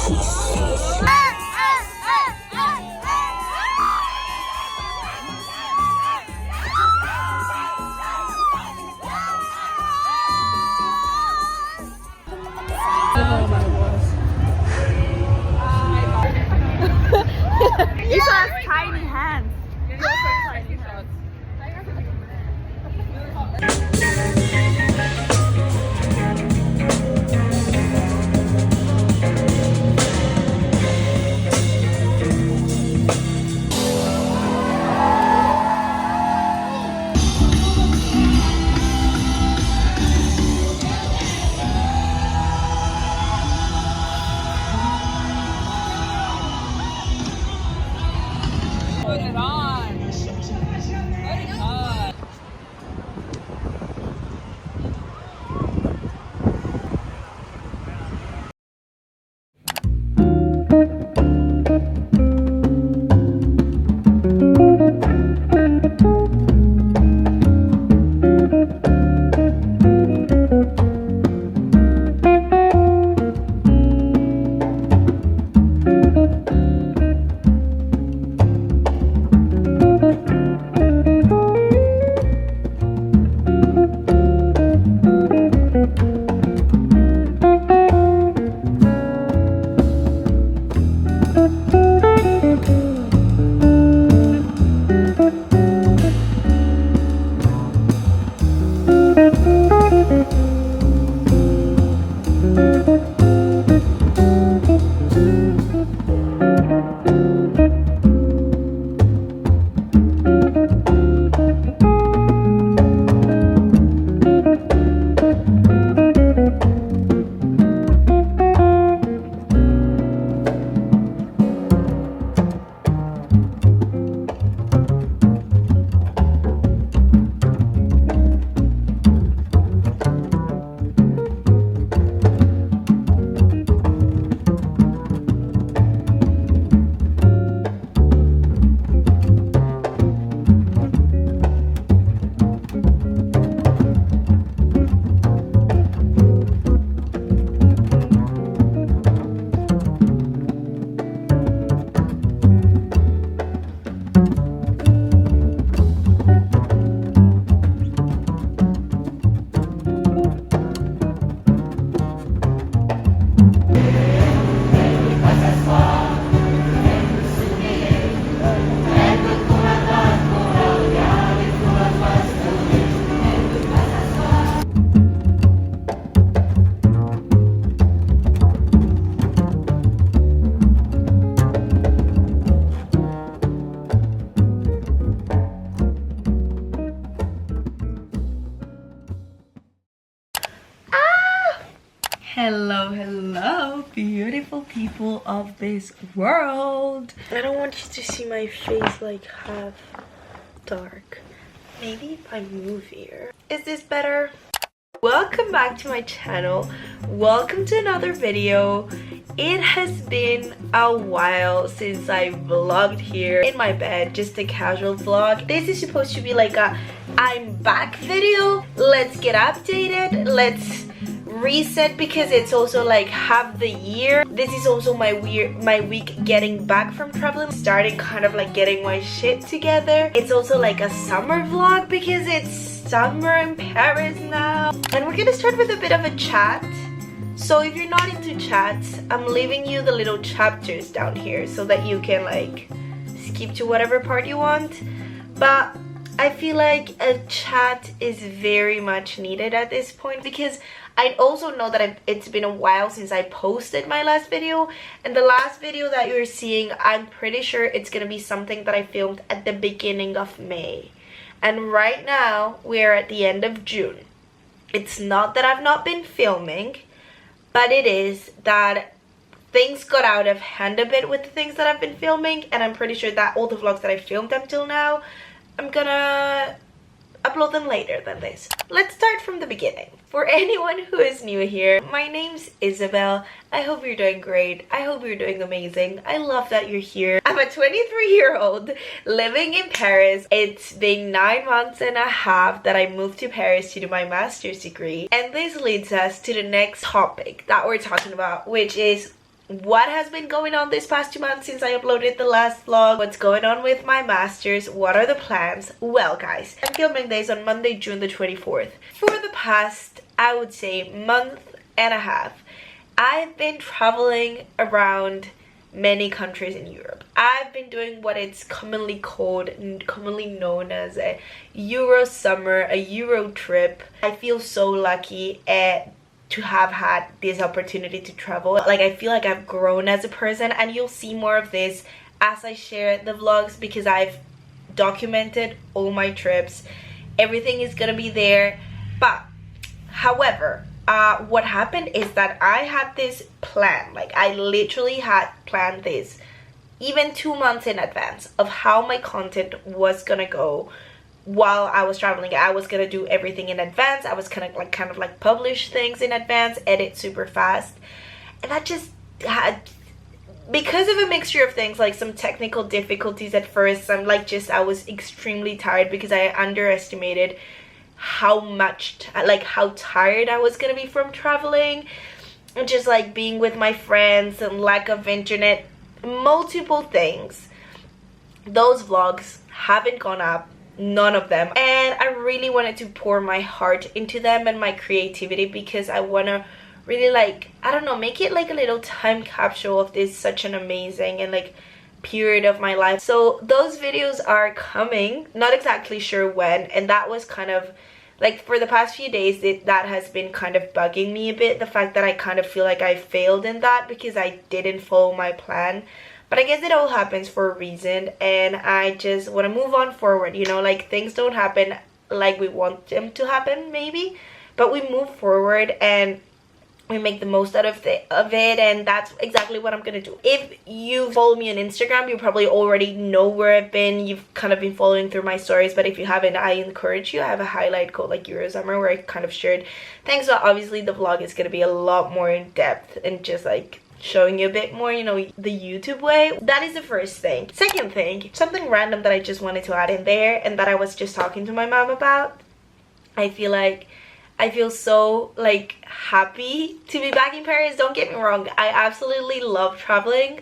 Isa has tiny hands. Put it on. Let it on. Hello, beautiful people of this world. I don't want you to see my face like half dark. Maybe if I move here. Is this better? Welcome back to my channel. Welcome to another video. It has been a while since I vlogged here in my bed, just a casual vlog. This is supposed to be like a I'm back video. Let's get updated. Let's reset because it's also like half the year. This is also my week getting back from traveling, starting kind of like getting my shit together. It's also like a summer vlog because it's summer in Paris now. And we're gonna start with a bit of a chat. So if you're not into chats, I'm leaving you the little chapters down here so that you can like skip to whatever part you want. But I feel like a chat is very much needed at this point because I also know that it's been a while since I posted my last video, and the last video that you're seeing, I'm pretty sure it's gonna be something that I filmed at the beginning of May. And right now, we're at the end of June. It's not that I've not been filming, but it is that things got out of hand a bit with the things that I've been filming, and I'm pretty sure that all the vlogs that I filmed until now, I'm gonna upload them later than this. Let's start from the beginning. For anyone who is new here, my name's Isabel. I hope you're doing great. I hope you're doing amazing. I love that you're here. I'm a 23-year-old living in Paris. It's been 9 months and a half that I moved to Paris to do my master's degree. And this leads us to the next topic that we're talking about, which is what has been going on this past 2 months since I uploaded the last vlog, what's going on with my masters, what are the plans. Well guys, I'm filming this on Monday, June the 24th. For the past, I would say, month and a half, I've been traveling around many countries in Europe. I've been doing what it's commonly known as a Euro summer, a Euro trip. I feel so lucky to have had this opportunity to travel. Like, I feel like I've grown as a person, and you'll see more of this as I share the vlogs because I've documented all my trips. Everything is gonna be there. But however, what happened is that I had this plan. Like, I literally had planned this even 2 months in advance of how my content was gonna go while I was traveling. I was gonna do everything in advance. I was kind of like publish things in advance, edit super fast, and that just had, because of a mixture of things, like some technical difficulties at first. I was extremely tired because I underestimated how tired I was gonna be from traveling, and just like being with my friends and lack of internet, multiple things. Those vlogs haven't gone up, none of them, and I really wanted to pour my heart into them and my creativity because I want to really, like, I don't know, make it like a little time capsule of this such an amazing and like period of my life. So those videos are coming, not exactly sure when, and that was kind of like, for the past few days, that has been kind of bugging me a bit, the fact that I kind of feel like I failed in that because I didn't follow my plan. But I guess it all happens for a reason, and I just want to move on forward, you know, like, things don't happen like we want them to happen, maybe, but we move forward and we make the most out of it, and that's exactly what I'm gonna do. If you follow me on Instagram, you probably already know where I've been. You've kind of been following through my stories, but if you haven't, I encourage you. I have a highlight called like Eurosummer where I kind of shared things. So obviously the vlog is gonna be a lot more in depth and just like showing you a bit more, you know, the YouTube way. That is the first thing. Second thing, something random that I just wanted to add in there and that I was just talking to my mom about. I feel so like happy to be back in Paris. Don't get me wrong, I absolutely love traveling,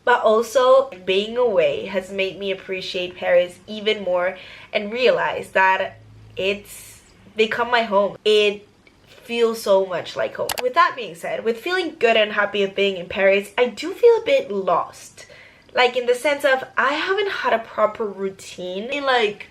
but also being away has made me appreciate Paris even more and realize that it's become my home. It feels so much like home. With that being said, with feeling good and happy of being in Paris, I do feel a bit lost, like in the sense of I haven't had a proper routine in like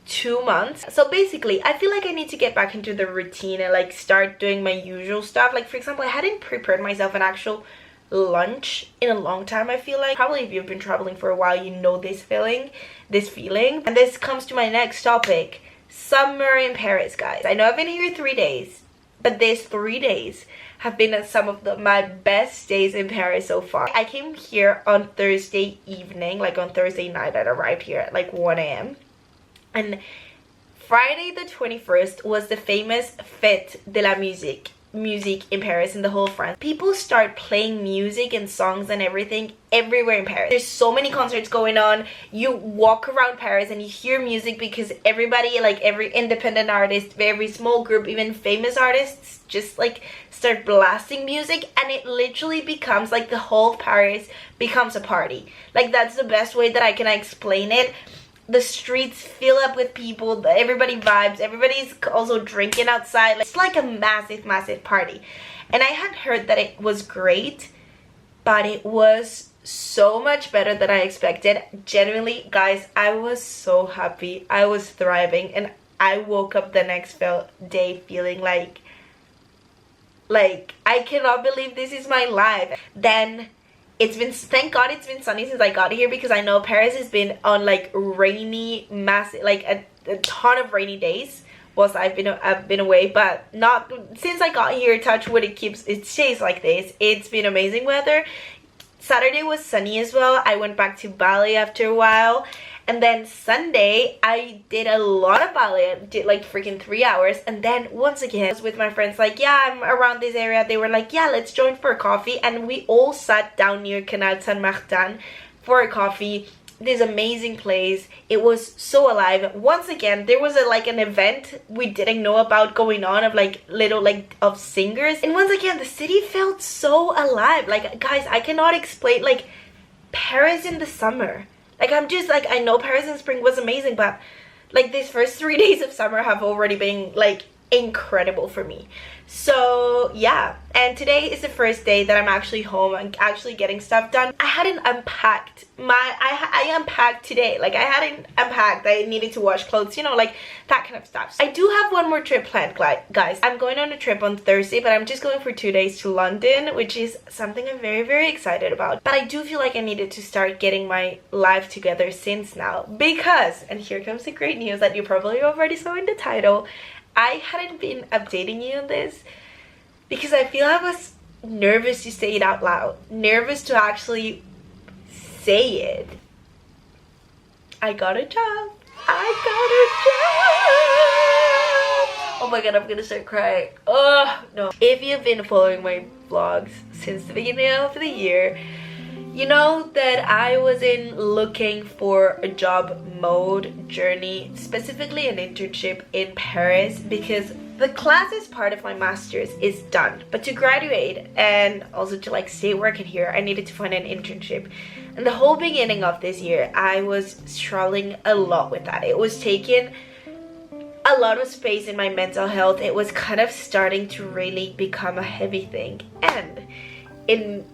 2 months. So basically I feel like I need to get back into the routine and like start doing my usual stuff. Like, for example, I hadn't prepared myself an actual lunch in a long time. I feel like probably if you've been traveling for a while, you know this feeling. And this comes to my next topic: summer in Paris, guys. I know I've been here 3 days, but these 3 days have been some of my best days in Paris so far. I came here on Thursday evening, like on Thursday night. I arrived here at like 1 a.m. And Friday the 21st was the famous Fête de la Musique in Paris, in the whole of France. People start playing music and songs and everything everywhere in Paris. There's so many concerts going on. You walk around Paris and you hear music because everybody, like every independent artist, every small group, even famous artists, just like start blasting music, and it literally becomes like the whole of Paris becomes a party. Like, that's the best way that I can explain it. The streets fill up with people, everybody vibes, everybody's also drinking outside. It's like a massive party. And I had heard that it was great, but it was so much better than I expected. Genuinely, guys, I was so happy. I was thriving, and I woke up the next day feeling like I cannot believe this is my life. Then thank God it's been sunny since I got here, because I know Paris has been on like rainy, massive, like a ton of rainy days whilst I've been away, but not since I got here. Touch wood, it stays like this. It's been amazing weather. Saturday was sunny as well. I went back to ballet after a while, and then Sunday I did a lot of ballet. I did like freaking 3 hours, and then once again I was with my friends, like, yeah, I'm around this area. They were like, yeah, let's join for a coffee, and we all sat down near Canal Saint Martin for a coffee, this amazing place. It was so alive. Once again, there was like an event we didn't know about going on, of like little like of singers, and once again the city felt so alive. Like, guys, I cannot explain, like, Paris in the summer. Like, I'm just like, I know Paris in spring was amazing, but like these first 3 days of summer have already been like incredible for me. So yeah, and today is the first day that I'm actually home and actually getting stuff done. I hadn't unpacked I unpacked today. Like, I hadn't unpacked. I needed to wash clothes, you know, like that kind of stuff. I do have one more trip planned, guys. I'm going on a trip on Thursday, but I'm just going for 2 days to London, which is something I'm very, very excited about. But I do feel like I needed to start getting my life together since now, because, and here comes the great news that you probably already saw in the title, I hadn't been updating you on this because I feel I was nervous to say it out loud. Nervous to actually say it. I got a job. Oh my god, I'm gonna start crying. Oh, no. If you've been following my vlogs since the beginning of the year, you know that I was in looking for a job mode journey, specifically an internship in Paris, because the classes part of my master's is done. But to graduate and also to like stay working here, I needed to find an internship. And the whole beginning of this year, I was struggling a lot with that. It was taking a lot of space in my mental health. It was kind of starting to really become a heavy thing. And in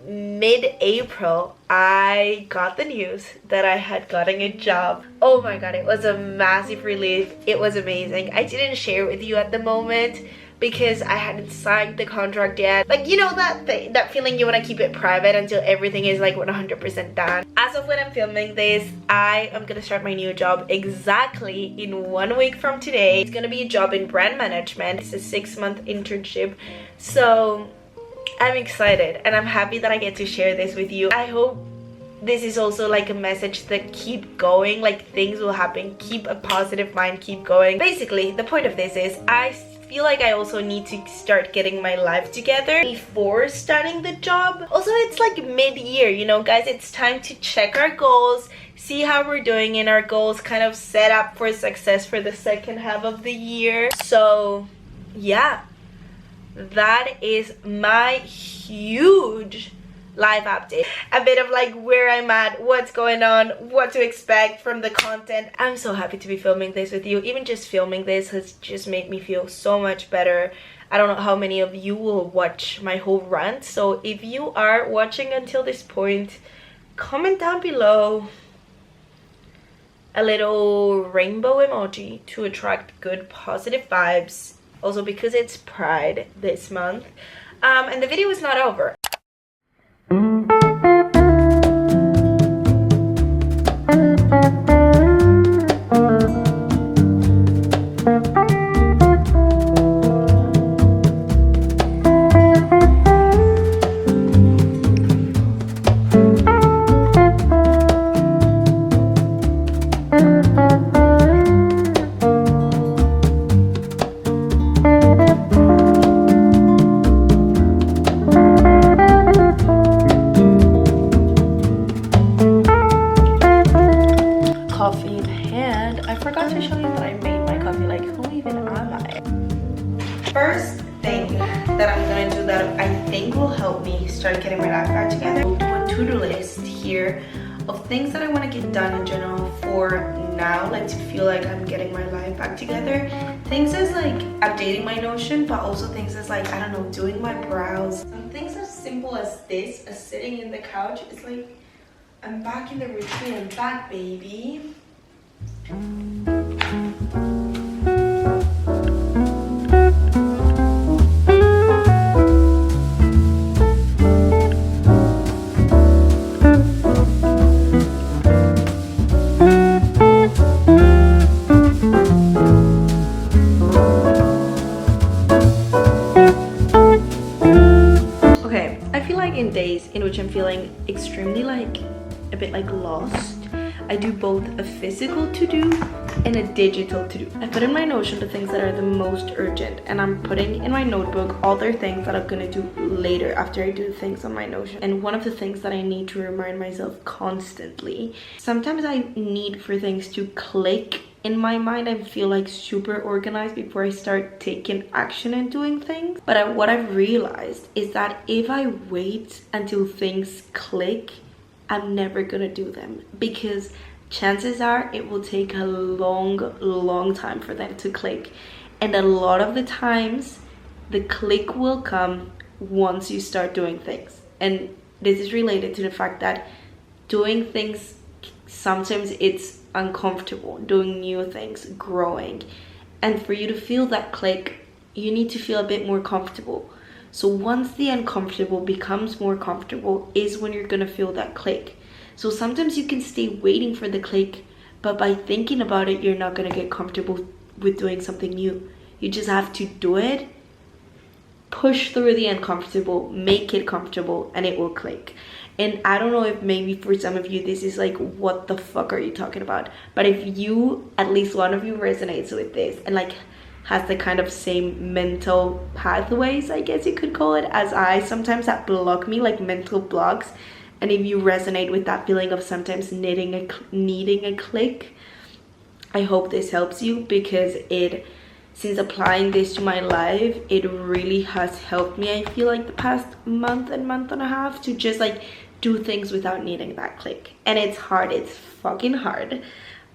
mid-April, I got the news that I had gotten a job. Oh my god, it was a massive relief. It was amazing. I didn't share it with you at the moment because I hadn't signed the contract yet. Like, you know that thing, that feeling you want to keep it private until everything is like 100% done. As of when I'm filming this, I am gonna start my new job exactly in 1 week from today. It's gonna be a job in brand management. It's a 6-month internship. So I'm excited and I'm happy that I get to share this with you. I hope this is also like a message that keep going, like things will happen, keep a positive mind, keep going. Basically, the point of this is I feel like I also need to start getting my life together before starting the job. Also, it's like mid-year, you know, guys, it's time to check our goals, see how we're doing in our goals, kind of set up for success for the second half of the year. So yeah, that is my huge live update, a bit of like where I'm at, what's going on, what to expect from the content. I'm so happy to be filming this with you. Even just filming this has just made me feel so much better. I don't know how many of you will watch my whole rant, so if you are watching until this point, comment down below a little rainbow emoji to attract good positive vibes. Also because it's Pride this month. And the video is not over. Coffee in hand. I forgot to show you that I made my coffee. Like, who even am I? First thing that I'm gonna do that I think will help me start getting my life back together, I'll do a to-do list here of things that I want to get done in general for now, like to feel like I'm getting my life back together. Things as like updating my Notion, but also things as like, I don't know, doing my brows. Some things as simple as this, as sitting in the couch. It's like, I'm back in the routine. I'm back, baby. In days in which I'm feeling extremely like a bit like lost, I do both a physical to-do and a digital to-do. I put in my Notion the things that are the most urgent, and I'm putting in my notebook all the things that I'm gonna do later after I do things on my Notion. And one of the things that I need to remind myself constantly, sometimes I need for things to click in my mind and feel like super organized before I start taking action and doing things. But what I've realized is that if I wait until things click, I'm never gonna do them, because chances are it will take a long time for them to click. And a lot of the times the click will come once you start doing things. And this is related to the fact that doing things, sometimes it's uncomfortable, doing new things, growing, and for you to feel that click, you need to feel a bit more comfortable. So once the uncomfortable becomes more comfortable is when you're gonna feel that click. So sometimes you can stay waiting for the click, but by thinking about it, you're not gonna get comfortable with doing something new. You just have to do it, push through the uncomfortable, make it comfortable, and it will click. And I don't know if maybe for some of you this is like, what the fuck are you talking about? But if you, at least one of you, resonates with this and like has the kind of same mental pathways, I guess you could call it, as I sometimes, that block me, like mental blocks. And if you resonate with that feeling of sometimes needing a click, I hope this helps you, because since applying this to my life, it really has helped me, I feel like, the past month and a half to just like do things without needing that click. And it's hard, it's fucking hard,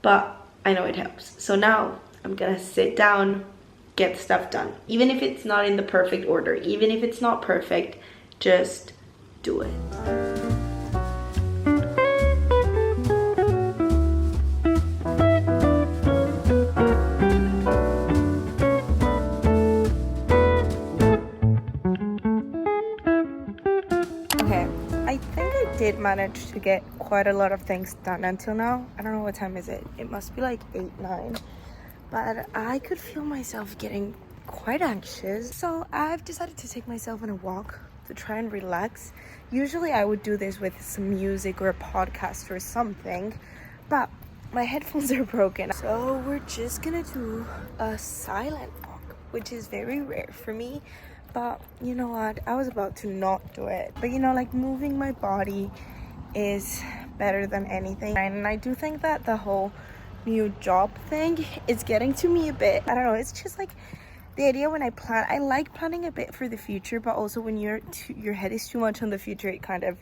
but I know it helps. So now I'm gonna sit down, get stuff done, even if it's not in the perfect order, even if it's not perfect, just do it. Did manage to get quite a lot of things done until now. I don't know what time is it. It must be like 8-9, but I could feel myself getting quite anxious, so I've decided to take myself on a walk to try and relax. Usually I would do this with some music or a podcast or something, but my headphones are broken, so we're just gonna do a silent walk, which is very rare for me. But you know what, I was about to not do it, but you know, like, moving my body is better than anything. And I do think that the whole new job thing is getting to me a bit. I don't know, it's just like the idea when I plan, I like planning a bit for the future, but also when your head is too much on the future, it kind of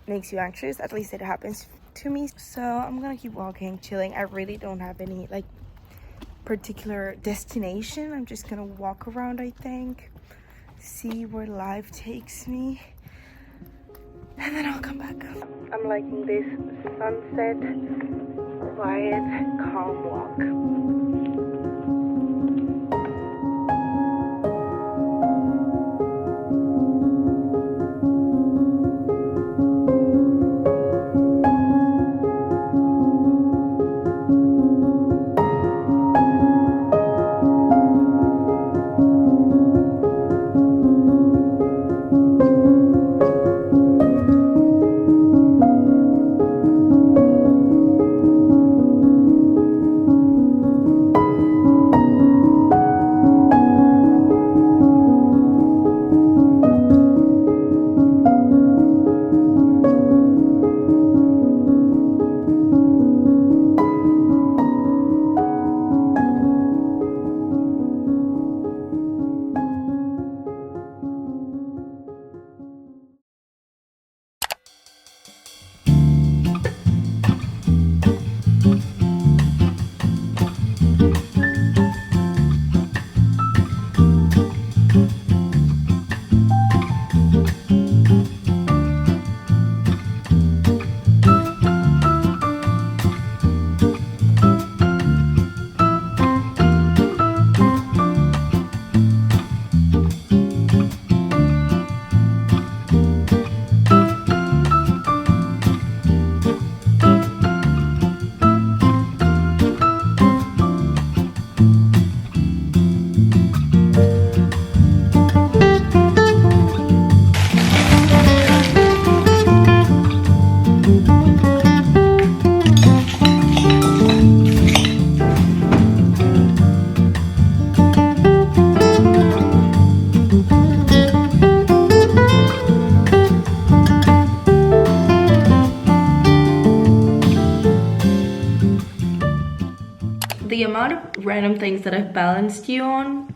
makes you anxious. At least it happens to me. So I'm gonna keep walking, chilling. I really don't have any like particular destination. I'm just gonna walk around, I think, see where life takes me, and then I'll come back. I'm liking this sunset, quiet, calm walk. amount of random things that I've balanced you on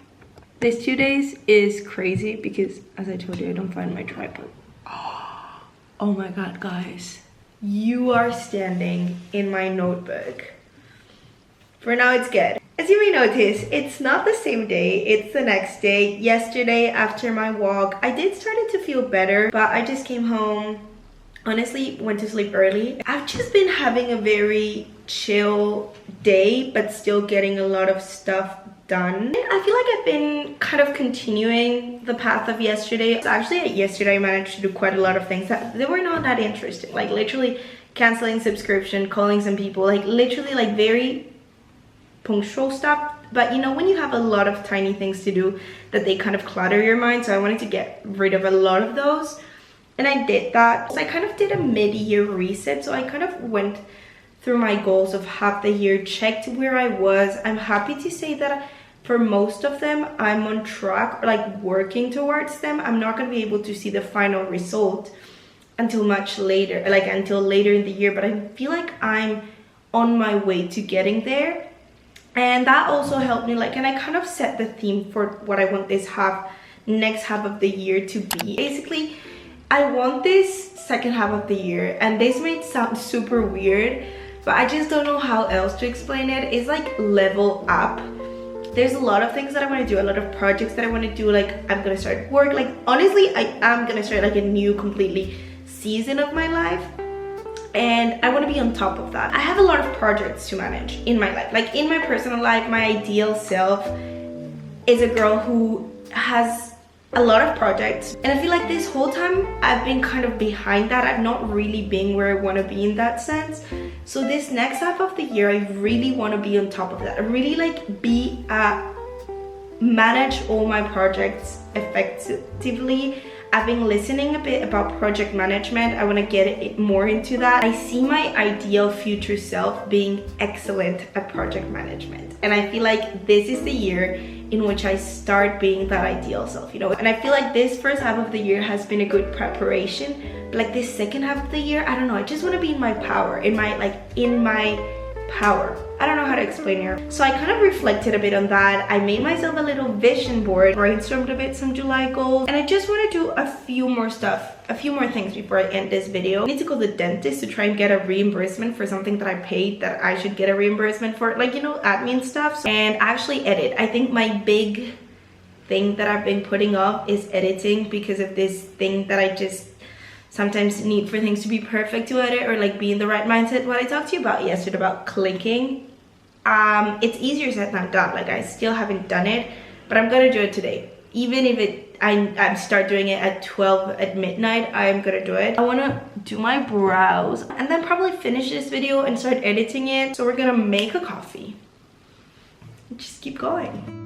these 2 days is crazy because, as I told you, I don't find my tripod. Oh my god, guys. You are standing in my notebook. For now, it's good. As you may notice, it's not the same day, it's the next day. Yesterday, after my walk, I did start to feel better, but I just came home. Honestly, went to sleep early. I've just been having a very chill day, but still getting a lot of stuff done. I feel like I've been kind of continuing the path of yesterday. So actually, yesterday I managed to do quite a lot of things that they were not that interesting. Like literally canceling subscription, calling some people, like literally like very punctual stuff. But you know, when you have a lot of tiny things to do that they kind of clutter your mind, so I wanted to get rid of a lot of those. And I did that. So I kind of did a mid-year reset. So I kind of went through my goals of half the year, checked where I was. I'm happy to say that for most of them, I'm on track, or like working towards them. I'm not going to be able to see the final result until much later, like until later in the year. But I feel like I'm on my way to getting there. And that also helped me, like, and I kind of set the theme for what I want this next half of the year to be. Basically, I want this second half of the year, and this may sound super weird, but I just don't know how else to explain it. It's like level up. There's a lot of things that I want to do, a lot of projects that I want to do. Like I'm gonna start work. Like honestly, I am gonna start like a new completely season of my life, and I want to be on top of that. I have a lot of projects to manage in my life. Like in my personal life, my ideal self is a girl who has a lot of projects, and I feel like this whole time I've been kind of behind that. I've not really been where I want to be in that sense. So this next half of the year, I really want to be on top of that. I really like manage all my projects effectively. I've been listening a bit about project management. I want to get more into that. I see my ideal future self being excellent at project management, and I feel like this is the year in which I start being that ideal self, you know. And I feel like this first half of the year has been a good preparation, but like this second half of the year, I don't know, I just want to be in my power, in my power. I don't know how to explain here. So I kind of reflected a bit on that. I made myself a little vision board, brainstormed a bit some July goals, and I just want to do a few more things before I end this video. I need to go to the dentist to try and get a reimbursement for something that I paid that I should get a reimbursement for, like, you know, admin stuff. And actually edit. I think my big thing that I've been putting off is editing, because of this thing that I just sometimes need for things to be perfect to edit, or like be in the right mindset. What I talked to you about yesterday about clicking, it's easier said than done. Like I still haven't done it, but I'm gonna do it today. Even if I start doing it at 12 at midnight, I'm gonna do it. I wanna do my brows and then probably finish this video and start editing it. So we're gonna make a coffee and just keep going.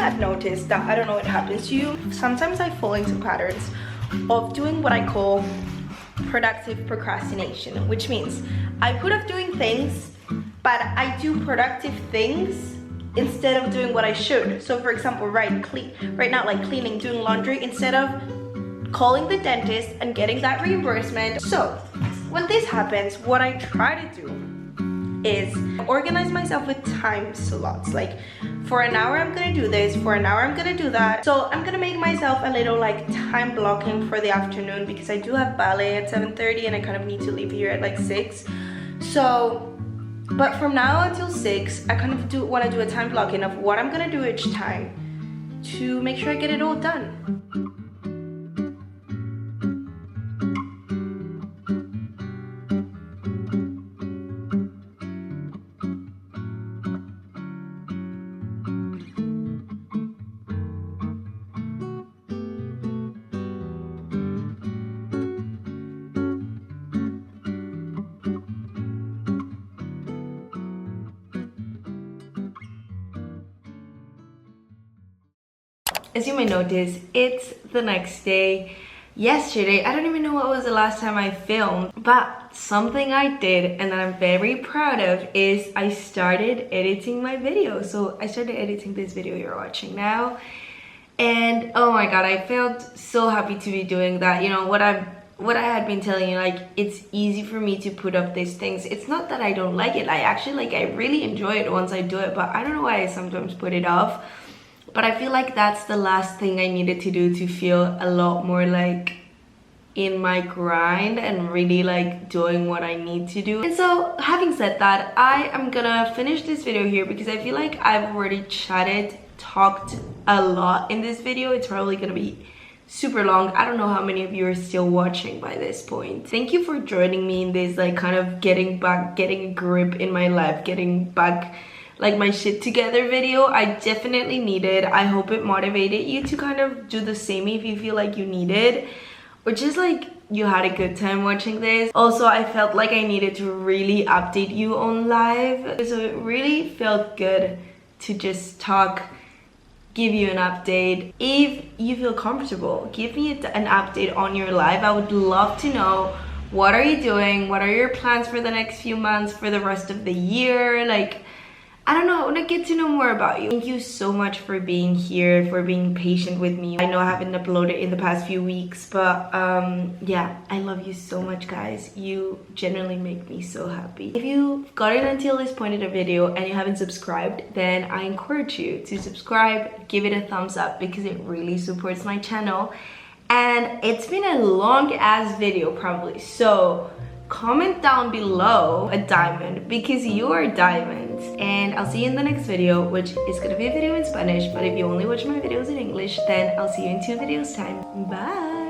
I've noticed that, I don't know what happens to you, sometimes I fall into patterns of doing what I call productive procrastination, which means I put off doing things, but I do productive things instead of doing what I should. So for example, right now, like cleaning, doing laundry, instead of calling the dentist and getting that reimbursement. So when this happens, what I try to do is organize myself with time slots. Like for an hour I'm gonna do this, for an hour I'm gonna do that. So I'm gonna make myself a little like time blocking for the afternoon, because I do have ballet at 7:30 and I kind of need to leave here at like 6. So but from now until 6 I kind of want to do a time blocking of what I'm gonna do each time to make sure I get it all done. As you may notice, it's the next day. Yesterday, I don't even know what was the last time I filmed, but something I did and that I'm very proud of is I started editing my video. So I started editing this video you're watching now, And oh my god, I felt so happy to be doing that. You know what I had been telling you, like, it's easy for me to put up these things. It's not that I don't like it. I actually, like, I really enjoy it once I do it, but I don't know why I sometimes put it off. But I feel like that's the last thing I needed to do to feel a lot more like in my grind and really like doing what I need to do. And so having said that, I am gonna finish this video here because I feel like I've already talked a lot in this video. It's probably gonna be super long. I don't know how many of you are still watching by this point. Thank you for joining me in this like kind of getting a grip in my life, getting back like my shit together video. I definitely needed. I hope it motivated you to kind of do the same if you feel like you need it, or just like you had a good time watching this. Also, I felt like I needed to really update you on live, so it really felt good to just talk, give you an update. If you feel comfortable, give me an update on your life. I would love to know, what are you doing? What are your plans for the next few months, for the rest of the year? Like, I don't know, I want to get to know more about you. Thank you so much for being here, for being patient with me. I know I haven't uploaded in the past few weeks, but yeah, I love you so much, guys. You genuinely make me so happy. If you've gotten until this point in the video and you haven't subscribed, then I encourage you to subscribe, give it a thumbs up because it really supports my channel. And it's been a long ass video probably, so comment down below a diamond because you are diamonds. And I'll see you in the next video, which is gonna be a video in Spanish, but if you only watch my videos in English, then I'll see you in 2 videos time. Bye.